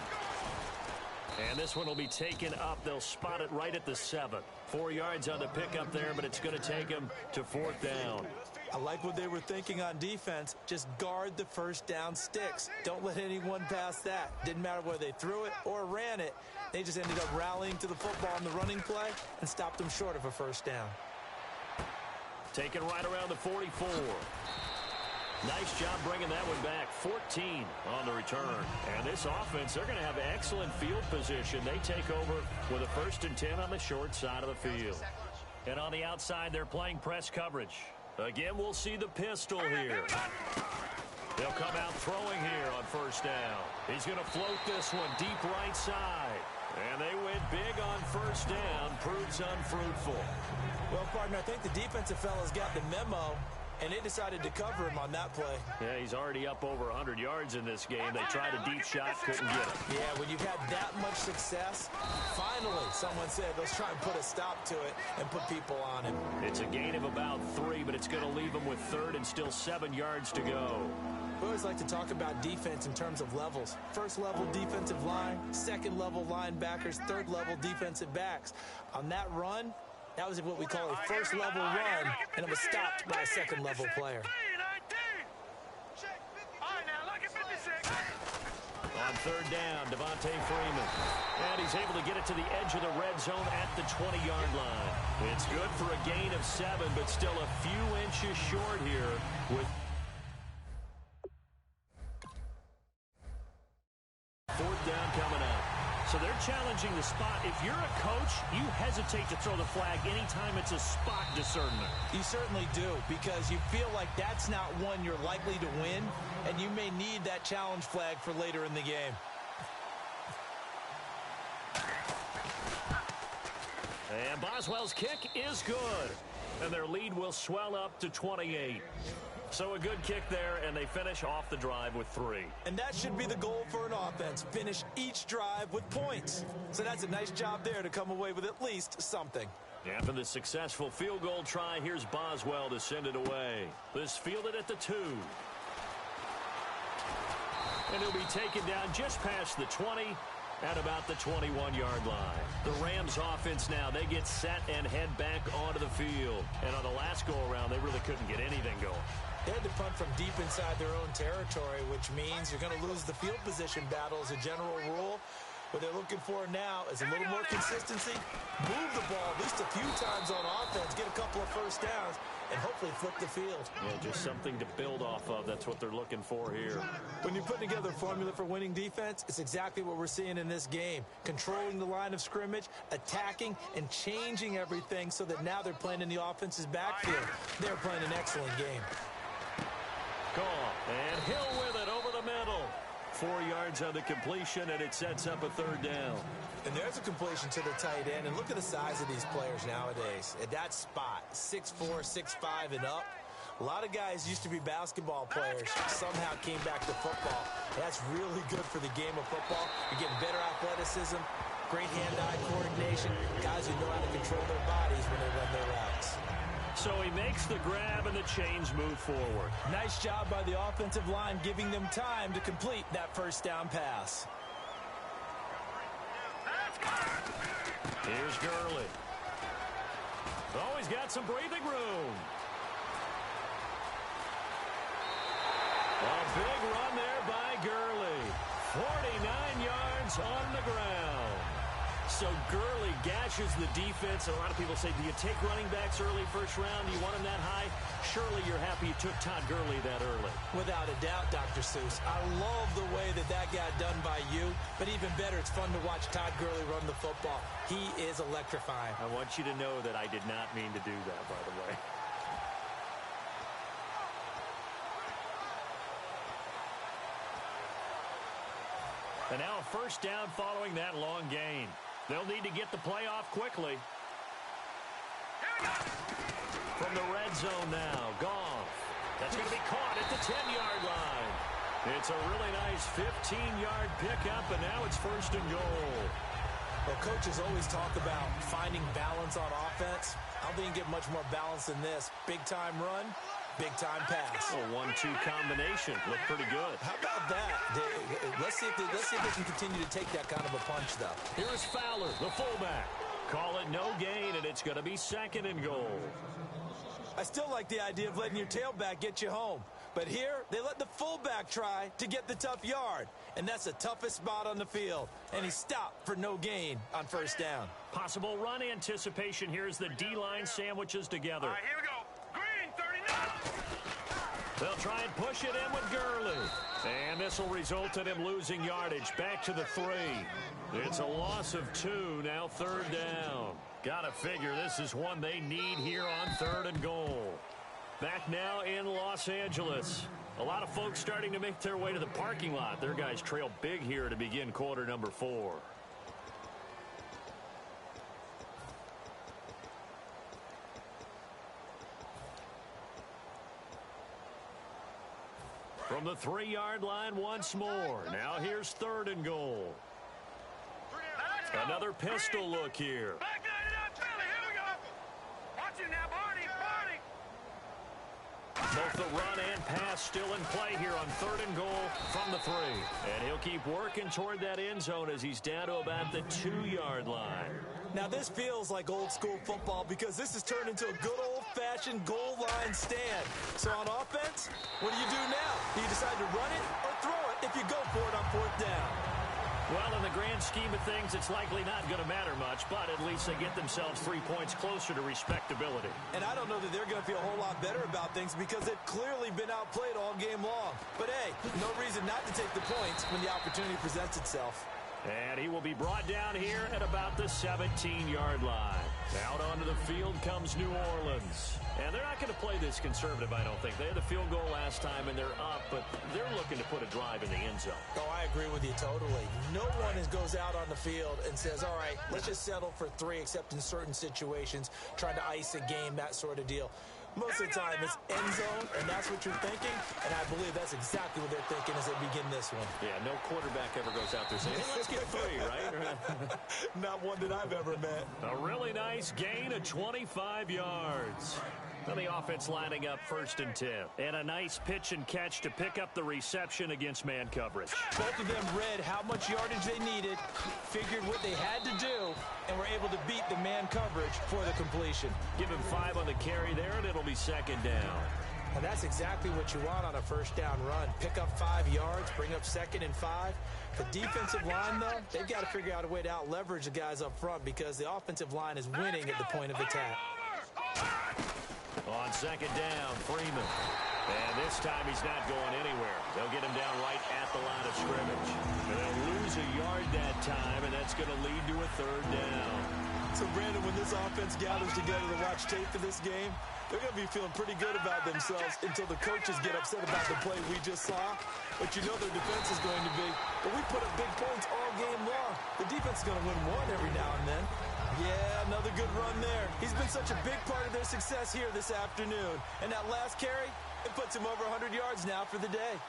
And this one will be taken up. They'll spot it right at the 7. 4 yards on the pickup there, but it's going to take them to fourth down. I like what they were thinking on defense. Just guard the first down sticks. Don't let anyone pass that. Didn't matter whether they threw it or ran it. They just ended up rallying to the football on the running play and stopped them short of a first down. Taken right around the 44. Nice job bringing that one back. 14 on the return. And this offense, they're going to have excellent field position. They take over with a 1st and 10 on the short side of the field. And on the outside, they're playing press coverage. Again, we'll see the pistol here. They'll come out throwing here on first down. He's going to float this one deep right side. And they went big on first down. Proves unfruitful. Well, partner, I think the defensive fellas got the memo, and they decided to cover him on that play. Yeah, he's already up over 100 yards in this game. They tried a deep shot, couldn't get it. Yeah, when you've had that much success, finally, someone said, let's try and put a stop to it and put people on him. It's a gain of about 3, but it's going to leave him with third and still 7 yards to go. We always like to talk about defense in terms of levels. First level defensive line, second level linebackers, third level defensive backs. On that run, that was what we call a first level run, and it was stopped by a second level player. On third down, Devontae Freeman. And he's able to get it to the edge of the red zone at the 20-yard line. It's good for a gain of 7, but still a few inches short here with fourth down coming up. So they're challenging the spot. If you're a coach, you hesitate to throw the flag anytime it's a spot discernment. You certainly do, because you feel like that's not one you're likely to win, and you may need that challenge flag for later in the game. And Boswell's kick is good. And their lead will swell up to 28. So a good kick there, and they finish off the drive with 3. And that should be the goal for an offense. Finish each drive with points. So that's a nice job there to come away with at least something. After the successful field goal try, here's Boswell to send it away. This fielded at the 2. And he'll be taken down just past the 20 at about the 21-yard line. The Rams offense now, they get set and head back onto the field. And on the last go-around, they really couldn't get anything going. They had to punt from deep inside their own territory, which means you're going to lose the field position battle as a general rule. What they're looking for now is a little more consistency, move the ball at least a few times on offense, get a couple of first downs, and hopefully flip the field. Yeah, just something to build off of. That's what they're looking for here. When you put together a formula for winning defense, it's exactly what we're seeing in this game. Controlling the line of scrimmage, attacking, and changing everything so that now they're playing in the offense's backfield. They're playing an excellent game. Call, and Hill with it over the middle. 4 yards on the completion, and it sets up a third down. And there's a completion to the tight end. And look at the size of these players nowadays. At that spot, 6'4", 6'5", and up. A lot of guys used to be basketball players, somehow came back to football. That's really good for the game of football. You're getting better athleticism, great hand-eye coordination, guys who know how to control their bodies when they run their routes. So he makes the grab, and the chains move forward. Nice job by the offensive line, giving them time to complete that first down pass. Here's Gurley. Oh, he's got some breathing room. A big run there by Gurley. 49 yards on the ground. So Gurley gashes the defense. A lot of people say, do you take running backs early first round? Do you want them that high? Surely you're happy you took Todd Gurley that early. Without a doubt, Dr. Seuss. I love the way that got done by you. But even better, it's fun to watch Todd Gurley run the football. He is electrifying. I want you to know that I did not mean to do that, by the way. And now a first down following that long gain. They'll need to get the play off quickly. From the red zone now, Goff. That's going to be caught at the 10-yard line. It's a really nice 15-yard pickup, and now it's first and goal. Well, coaches always talk about finding balance on offense. I don't think you can get much more balance than this. Big-time run, big-time pass. A 1-2 combination. Looked pretty good. How about that? Let's see if they can continue to take that kind of a punch, though. Here is Fowler, the fullback. Call it no gain, and it's going to be second and goal. I still like the idea of letting your tailback get you home. But here, they let the fullback try to get the tough yard. And that's the toughest spot on the field. And he stopped for no gain on first down. Possible run anticipation here as the D-line sandwiches together. All right, here we go. Green, 39. They'll try and push it in with Gurley. And this will result in him losing yardage back to the 3. It's a loss of 2, now third down. Gotta figure this is one they need here on third and goal. Back now in Los Angeles. A lot of folks starting to make their way to the parking lot. Their guys trail big here to begin quarter number 4. From the 3-yard line once more. Now here's third and goal. Another pistol look here. Back line it up, Billy. Here we go. Watch it now, Barney. Both the run and pass still in play here on third and goal from the 3. And he'll keep working toward that end zone as he's down to about the 2-yard line. Now, this feels like old-school football because this has turned into a good old-fashioned goal line stand. So on offense, what do you do now? Do you decide to run it or throw it if you go for it on fourth down? Well, in the grand scheme of things, it's likely not going to matter much, but at least they get themselves 3 points closer to respectability. And I don't know that they're going to feel a whole lot better about things because they've clearly been outplayed all game long. But, hey, no reason not to take the points when the opportunity presents itself. And he will be brought down here at about the 17-yard line. Out onto the field comes New Orleans. And they're not going to play this conservative, I don't think. They had the field goal last time, and they're up, but they're looking to put a drive in the end zone. Oh, I agree with you totally. No one goes out on the field and says, all right, let's just settle for 3, except in certain situations, trying to ice a game, that sort of deal. Most of the time, it's end zone, and that's what you're thinking, and I believe that's exactly what they're thinking as they begin this one. Yeah, no quarterback ever goes out there saying, hey, let's get 3, right? Not one that I've ever met. A really nice gain of 25 yards. And the offense lining up first and 10. And a nice pitch and catch to pick up the reception against man coverage. Both of them read how much yardage they needed, figured what they had to do, and were able to beat the man coverage for the completion. Give him 5 on the carry there, and it'll be second down. And that's exactly what you want on a first down run. Pick up 5 yards, bring up second and 5. The defensive line, though, they've got to figure out a way to out-leverage the guys up front because the offensive line is winning at the point of attack. On second down, Freeman. And this time he's not going anywhere. They'll get him down right at the line of scrimmage. And they'll lose a yard that time, and that's going to lead to a third down. So, Brandon, when this offense gathers together to watch tape for this game, they're going to be feeling pretty good about themselves until the coaches get upset about the play we just saw. But you know their defense is going to be, but we put up big points all game long. The defense is going to win one every now and then. Yeah, another good run there. He's been such a big part of their success here this afternoon. And that last carry, it puts him over 100 yards now for the day.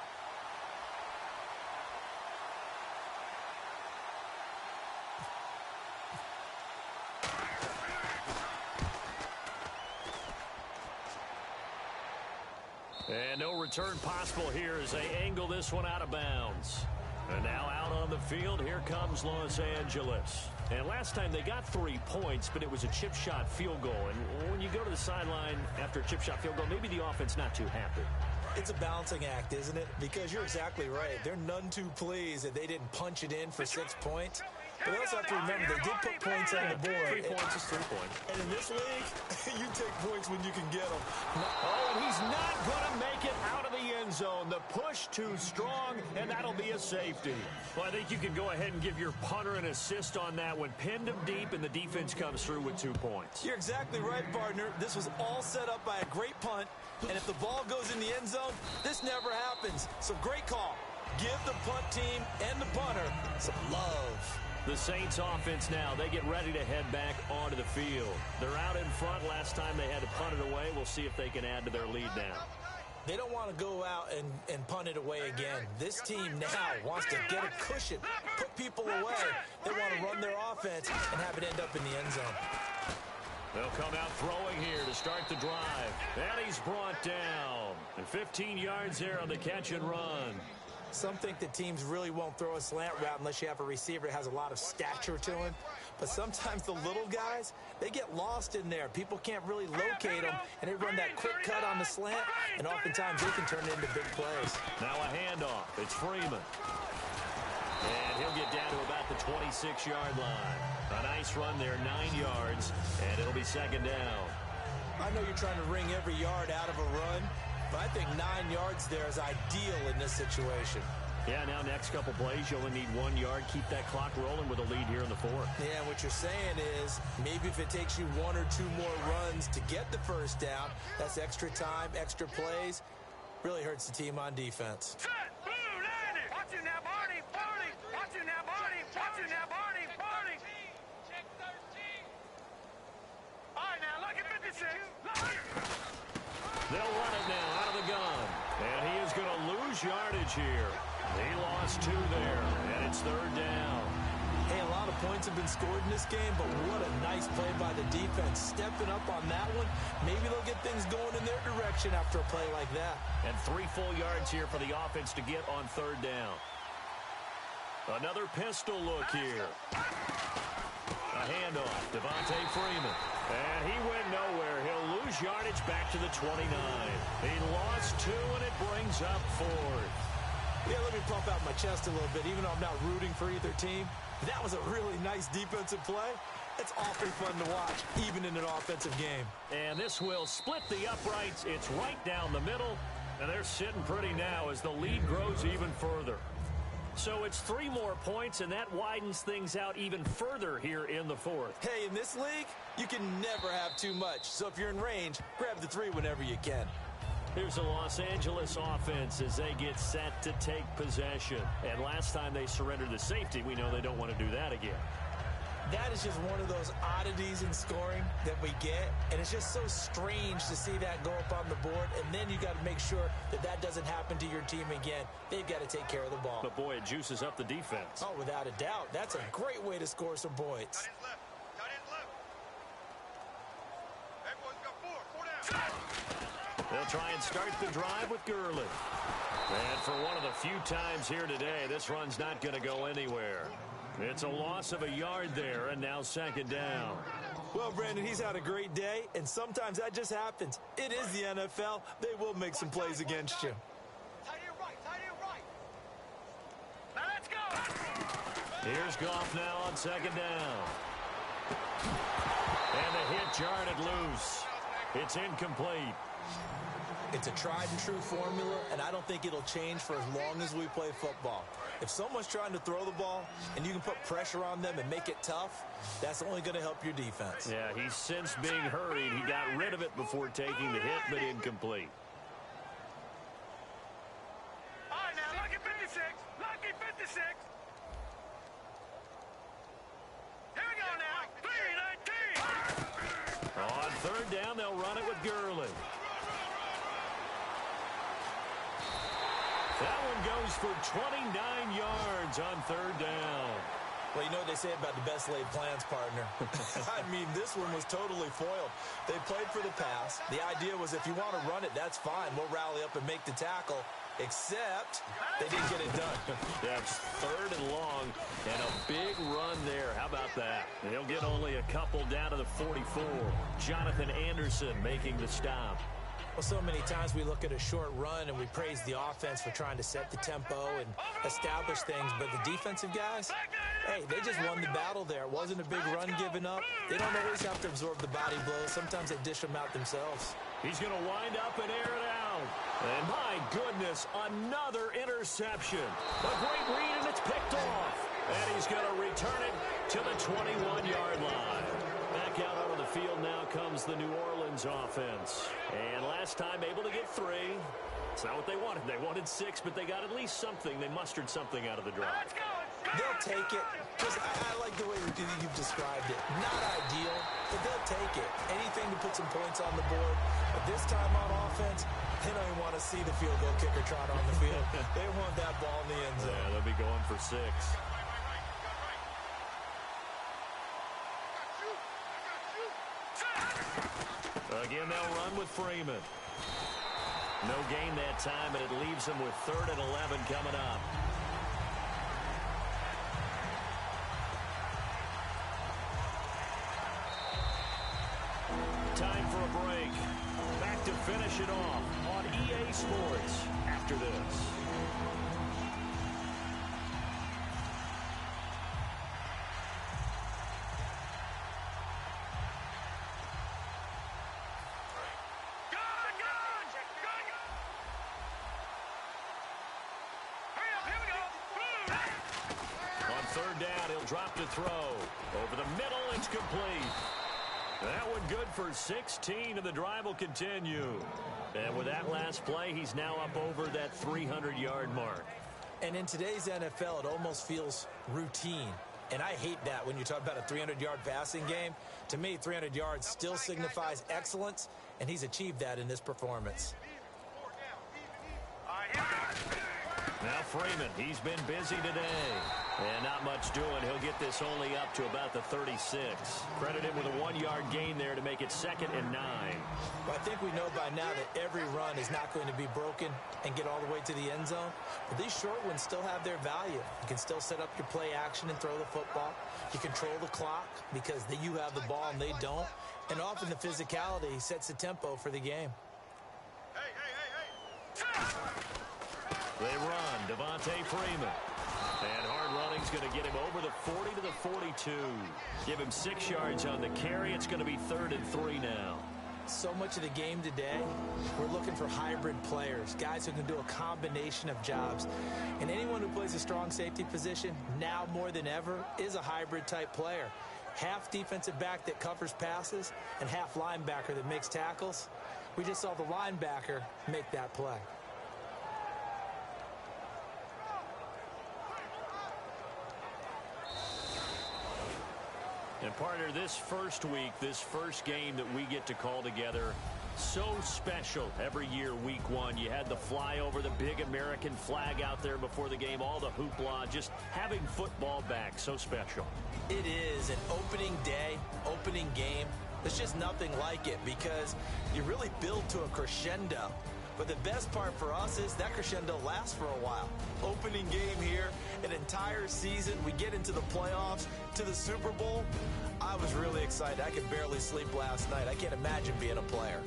And no return possible here as they angle this one out of bounds. And now out on the field, here comes Los Angeles. And last time they got 3 points, but it was a chip shot field goal. And when you go to the sideline after a chip shot field goal, maybe the offense not too happy. It's a balancing act, isn't it? Because you're exactly right. They're none too pleased that they didn't punch it in for 6 points. But they also have to remember they did put points on the board. 3 points is 3 points. And in this league, you take points when you can get them. Oh, and he's not going to make it out of the end zone. The push too strong, and that'll be a safety. Well, I think you can go ahead and give your punter an assist on that one. Pinned him deep, and the defense comes through with 2 points. You're exactly right, partner. This was all set up by a great punt. And if the ball goes in the end zone, this never happens. So great call. Give the punt team and the punter some love. The Saints offense now, they get ready to head back onto the field. They're out in front. Last time they had to punt it away. We'll see if they can add to their lead now. They don't want to go out and punt it away again. This team now wants to get a cushion, put people away. They want to run their offense and have it end up in the end zone. They'll come out throwing here to start the drive. And he's brought down. And 15 yards there on the catch and run. Some think that teams really won't throw a slant route unless you have a receiver that has a lot of stature to him. But sometimes the little guys, they get lost in there. People can't really locate them, and they run that quick cut on the slant, and oftentimes they can turn it into big plays. Now a handoff. It's Freeman. And he'll get down to about the 26-yard line. A nice run there, 9 yards, and it'll be second down. I know you're trying to wring every yard out of a run, but I think 9 yards there is ideal in this situation. Yeah, now next couple plays, you only need 1 yard. Keep that clock rolling with a lead here in the fourth. Yeah, what you're saying is maybe if it takes you 1 or 2 more runs to get the first down, that's extra time, extra plays. Really hurts the team on defense. Set, blue, landed. Watching now, Barney, Barney. Watching now, Barney. Watching now, Barney, Barney. Check 13. All right, now, look at 56. They'll run it now out of the gun. And he is going to lose yardage here. He lost 2 there, and it's third down. Hey, a lot of points have been scored in this game, but what a nice play by the defense. Stepping up on that one, maybe they'll get things going in their direction after a play like that. And 3 full yards here for the offense to get on third down. Another pistol look here. A handoff, Devontae Freeman. And he went nowhere. He'll lose yardage back to the 29. He lost 2, and it brings up 4th. Yeah, let me pump out my chest a little bit, even though I'm not rooting for either team. That was a really nice defensive play. It's awfully fun to watch, even in an offensive game. And this will split the uprights. It's right down the middle, and they're sitting pretty now as the lead grows even further. So it's 3 more points, and that widens things out even further here in the fourth. Hey, in this league, you can never have too much. So if you're in range, grab the 3 whenever you can. Here's the Los Angeles offense as they get set to take possession. And last time they surrendered the safety, we know they don't want to do that again. That is just one of those oddities in scoring that we get, and it's just so strange to see that go up on the board, and then you got to make sure that that doesn't happen to your team again. They've got to take care of the ball. But, boy, it juices up the defense. Oh, without a doubt. That's a great way to score some points. Got in left. Everyone's got 4 down. They'll try and start the drive with Gurley. And for one of the few times here today, this run's not going to go anywhere. It's a loss of a yard there, and now second down. Well, Brandon, he's had a great day, and sometimes that just happens. It is the NFL. They will make some plays against you. Tight end right, tight end right. Now let's go. Here's Goff now on second down. And the hit jarred it loose. It's incomplete. It's a tried-and-true formula, and I don't think it'll change for as long as we play football. If someone's trying to throw the ball and you can put pressure on them and make it tough, that's only going to help your defense. Yeah, he's since being hurried. He got rid of it before taking the hit, but incomplete. All right, now, lucky 56. Lucky 56. Here we go now. 3-19. On third down, they'll run it with Gurley. That one goes for 29 yards on third down. Well, you know what they say about the best laid plans, partner. I mean, this one was totally foiled. They played for the pass. The idea was if you want to run it, that's fine. We'll rally up and make the tackle, except they didn't get it done. Yeah, it's third and long, and a big run there. How about that? They'll get only a couple down to the 44. Jonathan Anderson making the stop. Well, so many times we look at a short run and we praise the offense for trying to set the tempo and establish things, but the defensive guys, hey, they just won the battle there. It wasn't a big run given up. They don't always have to absorb the body blows. Sometimes they dish them out themselves. He's going to wind up and air it out. And my goodness, another interception. A great read, and it's picked off. And he's going to return it to the 21-yard line. Back out onto the field now comes the New Orleans offense. And last time able to get 3. It's not what they wanted. They wanted 6, but they got at least something. They mustered something out of the drive. They'll take it. I like the way you've described it. Not ideal, but they'll take it. Anything to put some points on the board. But this time on offense, they don't even want to see the field goal kicker trot on the field. They want that ball in the end zone. Yeah, they'll be going for 6. Again, they'll run with Freeman. No gain that time, and it leaves them with 3rd and 11 coming up. Time for a break. Back to finish it off on EA Sports after this. Third down, he'll drop to throw. Over the middle, it's complete. That one good for 16, and the drive will continue. And with that last play, he's now up over that 300-yard mark. And in today's NFL, it almost feels routine. And I hate that when you talk about a 300-yard passing game. To me, 300 yards still signifies excellence, and he's achieved that in this performance. Now Freeman, he's been busy today. And not much doing. He'll get this only up to about the 36. Credit him with a 1-yard gain there to make it 2nd and 9. Well, I think we know by now that every run is not going to be broken and get all the way to the end zone. But these short ones still have their value. You can still set up your play action and throw the football. You control the clock because you have the ball and they don't. And often the physicality sets the tempo for the game. They run. Devontae Freeman. And hard running's going to get him over the 40 to the 42. Give him 6 yards on the carry. It's going to be 3rd and 3 now. So much of the game today, we're looking for hybrid players, guys who can do a combination of jobs. And anyone who plays a strong safety position, now more than ever, is a hybrid type player. Half defensive back that covers passes and half linebacker that makes tackles. We just saw the linebacker make that play. And partner, this first week, this first game that we get to call together, so special every year, week 1. You had the flyover, the big American flag out there before the game, all the hoopla, just having football back, so special. It is an opening day, opening game. There's just nothing like it because you really build to a crescendo. But the best part for us is that crescendo lasts for a while. Opening game here, an entire season. We get into the playoffs, to the Super Bowl. I was really excited. I could barely sleep last night. I can't imagine being a player.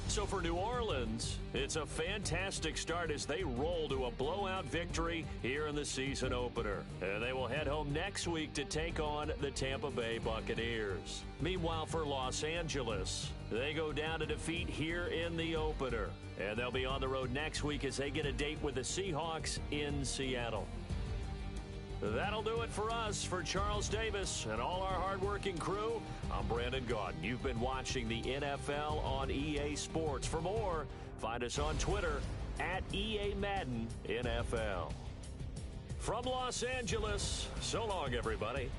So for New Orleans, it's a fantastic start as they roll to a blowout victory here in the season opener. And they will head home next week to take on the Tampa Bay Buccaneers. Meanwhile, for Los Angeles, they go down to defeat here in the opener. And they'll be on the road next week as they get a date with the Seahawks in Seattle. That'll do it for us. For Charles Davis and all our hardworking crew, I'm Brandon Gaudin. You've been watching the NFL on EA Sports. For more, find us on Twitter at EA Madden NFL. From Los Angeles, so long, everybody.